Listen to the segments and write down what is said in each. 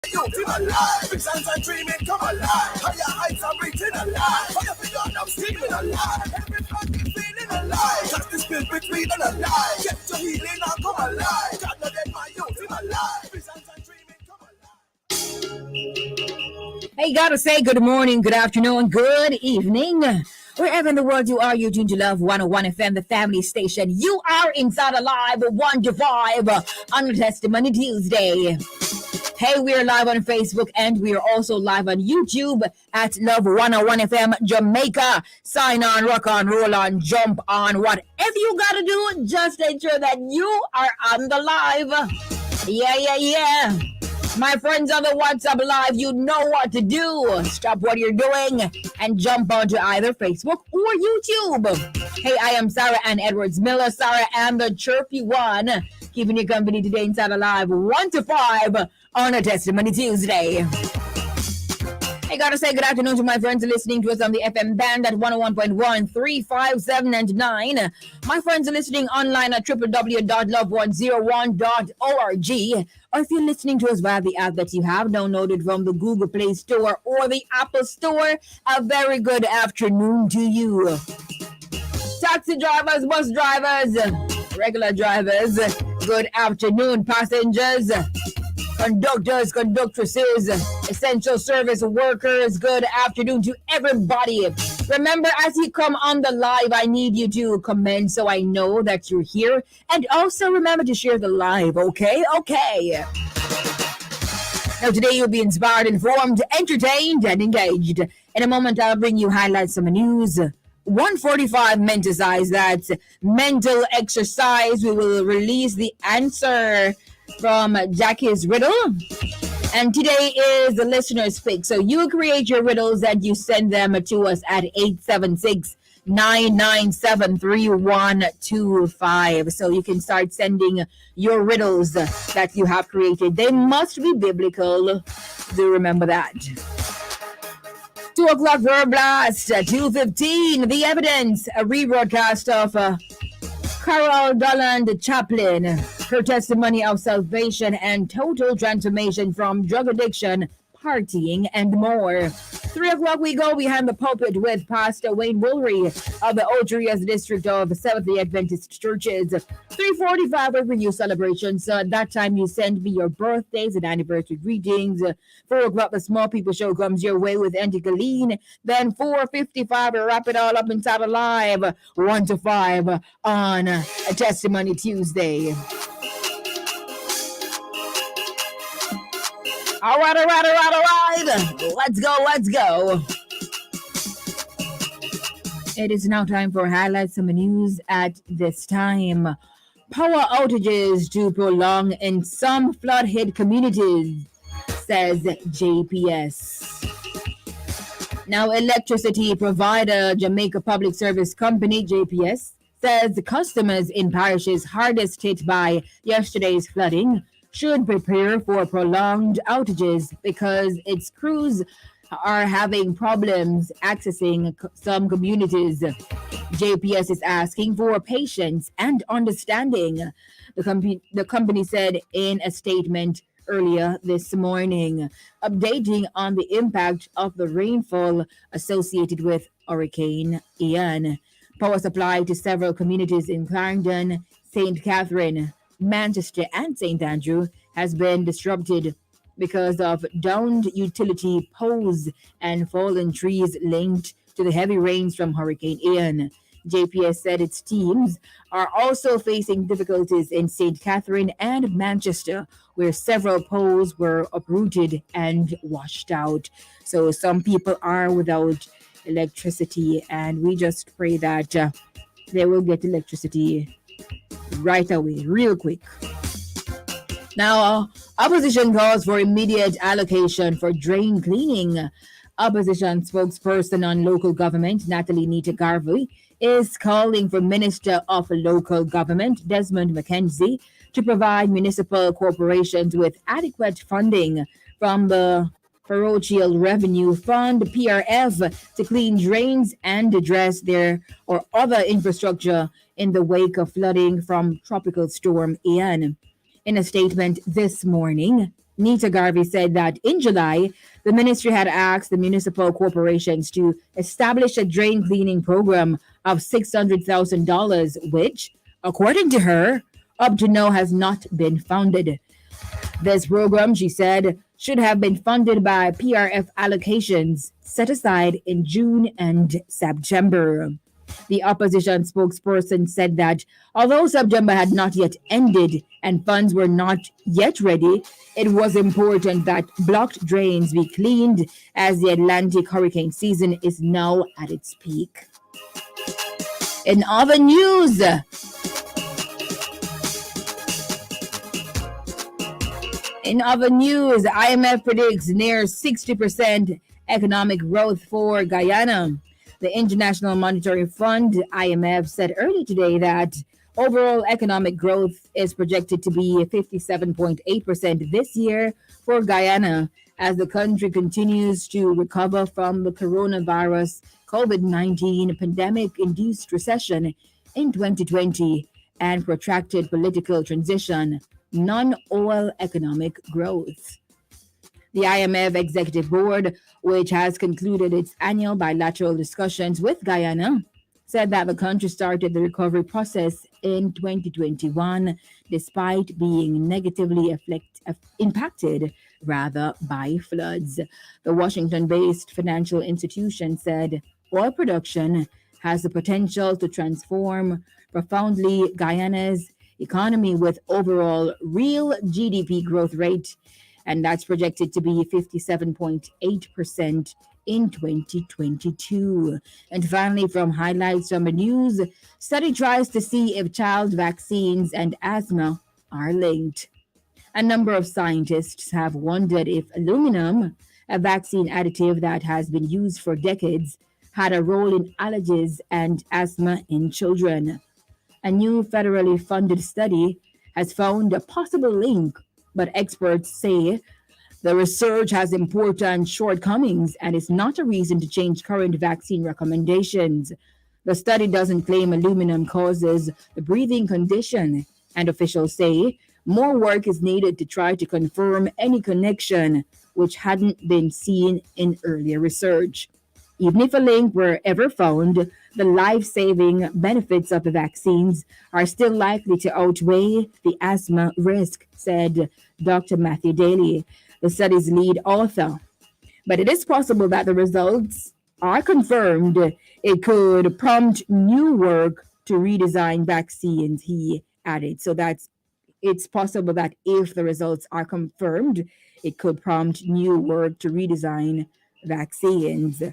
Youth in alive, visions and dreaming come alive. Higher heights are reaching alive. Fire for God, I'm screaming alive. Everybody feeling alive. Just the spirit between and alive. Get your healing and come alive. God, not let my youth in alive. Visions and dreaming come alive. Hey, gotta say good morning, good afternoon, good evening. Wherever in the world you are, you're tuned to Love 101 FM, the family station. You are inside Alive 1 to 5 on Testimony Tuesday. Hey, we're live on Facebook and we are also live on YouTube at Love 101 FM Jamaica. Sign on, rock on, roll on, jump on. Whatever you gotta do, just ensure that you are on the live. Yeah. My friends on the WhatsApp Live, you know what to do. Stop what you're doing and jump onto either Facebook or YouTube. Hey, I am Sara-Ann Edwards Miller, Sara-Ann the chirpy one, keeping you company today inside Alive 1 to 5 on a Testimony Tuesday. I gotta say good afternoon to my friends listening to us on the FM band at 101.1, 3, 5, 7, and 9. My friends are listening online at www.love101.org. Or if you're listening to us via the app that you have downloaded from the Google Play Store or the Apple Store, a very good afternoon to you. Taxi drivers, bus drivers, regular drivers, good afternoon, passengers. Conductors, conductresses, essential service workers, good afternoon to everybody. Remember, as you come on the live, I need you to comment so I know that you're here. And also remember to share the live, okay? Okay. Now today you'll be inspired, informed, entertained, and engaged. In a moment, I'll bring you highlights of the news. 1:45 menticize that mental exercise. We will release the answer from Jackie's riddle. And today is the listener's pick. So you create your riddles and you send them to us at 876-997-3125. So you can start sending your riddles that you have created. They must be biblical. Do remember that. 2 o'clock Verb Blast, 2:15, The Evidence, a rebroadcast of Carol Dolland Chaplin, her testimony of salvation and total transformation from drug addiction, partying, and more. 3 o'clock we go behind the pulpit with Pastor Wayne Woolery of the Otrias District of Seventh-day Adventist Churches. 3:45 we bring you celebrations. At that time you send me your birthdays and anniversary greetings. 4 o'clock the Small People Show comes your way with Auntie Colleen. Then 4:55 we wrap it all up inside Alive 1 to 5 on a Testimony Tuesday. All right. Let's go. It is now time for highlights of the news at this time. Power outages to prolong in some flood-hit communities, says JPS. Now, electricity provider Jamaica Public Service Company, JPS, says the customers in parishes hardest hit by yesterday's flooding should prepare for prolonged outages because its crews are having problems accessing some communities. JPS is asking for patience and understanding, the company said in a statement earlier this morning, updating on the impact of the rainfall associated with Hurricane Ian. Power supply to several communities in Clarendon, St. Catherine, Manchester, and St. Andrew has been disrupted because of downed utility poles and fallen trees linked to the heavy rains from Hurricane Ian. JPS said its teams are also facing difficulties in St. Catherine and Manchester, where several poles were uprooted and washed out. So some people are without electricity, and we just pray that they will get electricity right away, real quick. Now, opposition calls for immediate allocation for drain cleaning. Opposition spokesperson on local government, Natalie Nita Garvey, is calling for Minister of Local Government, Desmond McKenzie, to provide municipal corporations with adequate funding from the Parochial Revenue Fund, PRF, to clean drains and address their or other infrastructure in the wake of flooding from Tropical Storm Ian. In a statement this morning, Nita Garvey said that in July, the ministry had asked the municipal corporations to establish a drain cleaning program of $600,000, which, according to her, up to now has not been funded. This program, she said, should have been funded by PRF allocations set aside in June and September. The opposition spokesperson said that although September had not yet ended and funds were not yet ready, it was important that blocked drains be cleaned as the Atlantic hurricane season is now at its peak. In other news, IMF predicts near 60% economic growth for Guyana. The International Monetary Fund, IMF, said earlier today that overall economic growth is projected to be 57.8% this year for Guyana as the country continues to recover from the coronavirus COVID-19 pandemic induced recession in 2020 and protracted political transition, non oil economic growth. The IMF Executive Board, which has concluded its annual bilateral discussions with Guyana, said that the country started the recovery process in 2021 despite being negatively impacted rather by floods. The Washington based financial institution said oil production has the potential to transform profoundly Guyana's economy with overall real GDP growth rate, and that's projected to be 57.8% in 2022. And finally, from highlights from the news, study tries to see if child vaccines and asthma are linked. A number of scientists have wondered if aluminum, a vaccine additive that has been used for decades, had a role in allergies and asthma in children. A new federally funded study has found a possible link, but experts say the research has important shortcomings and is not a reason to change current vaccine recommendations. The study doesn't claim aluminum causes the breathing condition, and officials say more work is needed to try to confirm any connection which hadn't been seen in earlier research. Even if a link were ever found, the life saving benefits of the vaccines are still likely to outweigh the asthma risk, said Dr. Matthew Daly, the study's lead author. But it is possible that the results are confirmed. It could prompt new work to redesign vaccines, he added. So it's possible that if the results are confirmed, it could prompt new work to redesign vaccines.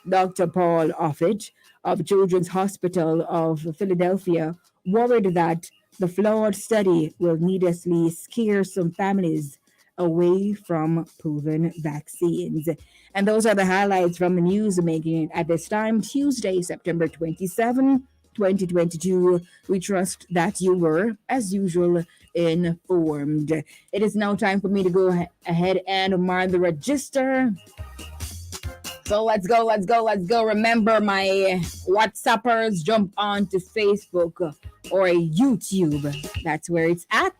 Dr. Paul Offit of Children's Hospital of Philadelphia worried that the flawed study will needlessly scare some families away from proven vaccines. And those are the highlights from the news making it at this time, Tuesday, September 27, 2022. We trust that you were, as usual, informed. It is now time for me to go ahead and mark the register. So let's go. Remember, my WhatsAppers, jump on to Facebook or YouTube. That's where it's at.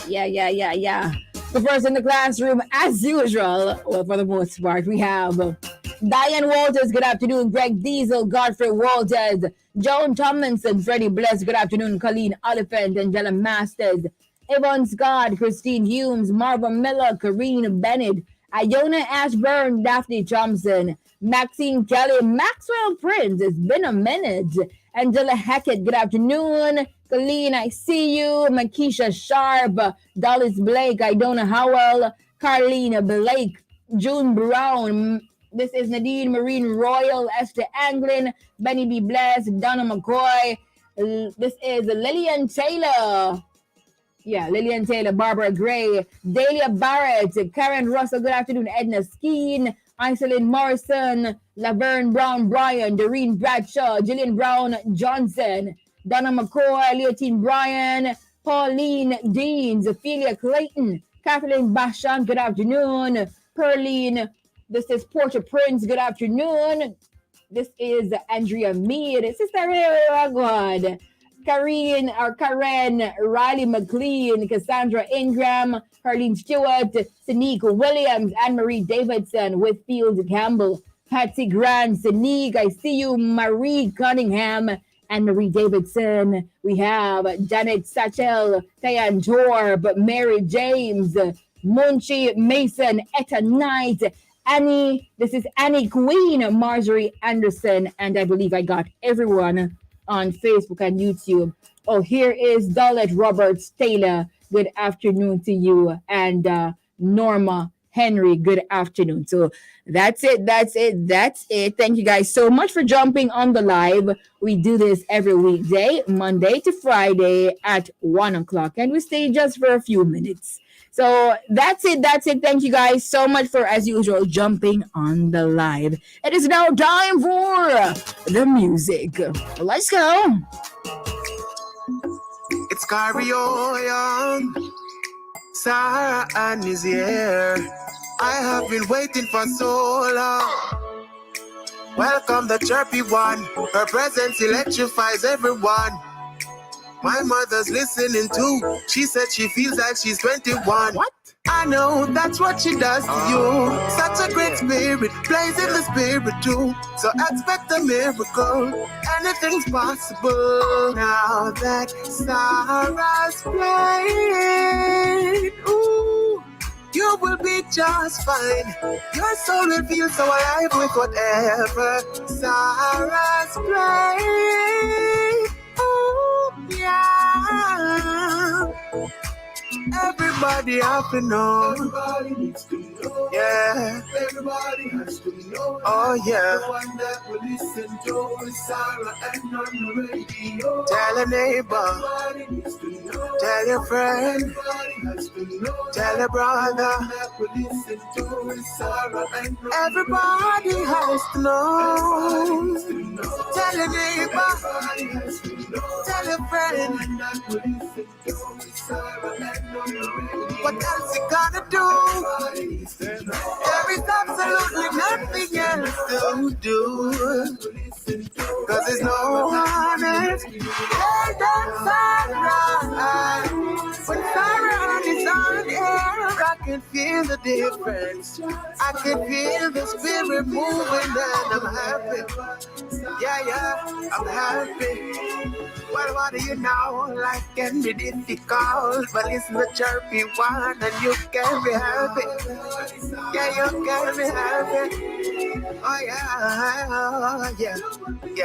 Yeah. The first in the classroom, as usual, well, for the most part, we have Diane Walters, good afternoon. Greg Diesel, Godfrey Walters, Joan Tomlinson, Freddie Bless, good afternoon. Colleen Oliphant, Angela Masters, Yvonne Scott, Christine Humes, Marva Miller, Karine Bennett, Iona Ashburn, Daphne Thompson, Maxine Kelly, Maxwell Prince, it's been a minute. Angela Hackett, good afternoon. Colleen, I see you. Makisha Sharp, Dallas Blake, Idona Howell, Carlene Blake, June Brown. This is Nadine Marine Royal, Esther Anglin, Benny B. Bless, Donna McCoy. This is Lillian Taylor. Yeah, Lillian Taylor, Barbara Gray, Dahlia Barrett, Karen Russell, good afternoon, Edna Skeen, Iselin Morrison, Laverne Brown Bryan, Doreen Bradshaw, Jillian Brown Johnson, Donna McCoy, Leotine Bryan, Pauline Deans, Ophelia Clayton, Kathleen Bashan, good afternoon, Perline, this is Portia Prince, good afternoon, this is Andrea Mead, Sister Ray, God. Karen, Riley McLean, Cassandra Ingram, Harleen Stewart, Sanique Williams, Anne Marie Davidson, Whitfield Campbell, Patsy Grant, Sanique, I see you, Marie Cunningham, Anne Marie Davidson. We have Janet Satchel, Tayan Torb, Mary James, Munchie Mason, Etta Knight, Annie, this is Annie Queen, Marjorie Anderson, and I believe I got everyone on Facebook and YouTube. Oh, here is Dalet Roberts Taylor. Good afternoon to you. And Norma Henry, good afternoon. So that's it. Thank you guys so much for jumping on the live. We do this every weekday, Monday to Friday at 1 o'clock, and we stay just for a few minutes. So that's it. Thank you guys so much for, as usual, jumping on the live. It is now time for the music. Let's go. It's Young. Sara-Ann is here. I have been waiting for so long. Welcome the chirpy one. Her presence electrifies everyone. My mother's listening too. She said she feels like she's 21. What? I know that's what she does to you. Such a great spirit, plays in the spirit too. So expect a miracle. Anything's possible. Now that Sarah's playing, ooh, you will be just fine. Your soul will feel so alive with whatever Sarah's playing. Ooh, yeah. Everybody have to know. Everybody needs to know. Yeah. Everybody has to know. Oh yeah. The one that will listen to is Sara-Ann on the radio. Tell a neighbor. Everybody needs to know. Tell your friend. Everybody has to know. Tell a brother. The one that will listen to is Sara-Ann. Everybody has to know. Tell a neighbor. Everybody has to know. Tell a friend. The one that will listen to is Sara-Ann. What else you gonna do? There is absolutely nothing else to do. Cause there's no one else. Hey, that's Sara-Ann. When Sara-Ann is on air, I can feel the difference. I can feel the spirit moving and I'm happy. Yeah, I'm happy. Well, what do you know? Life can be difficult, but listen to chirpy one and you can be happy. Yeah, you can be happy. Oh yeah, yeah.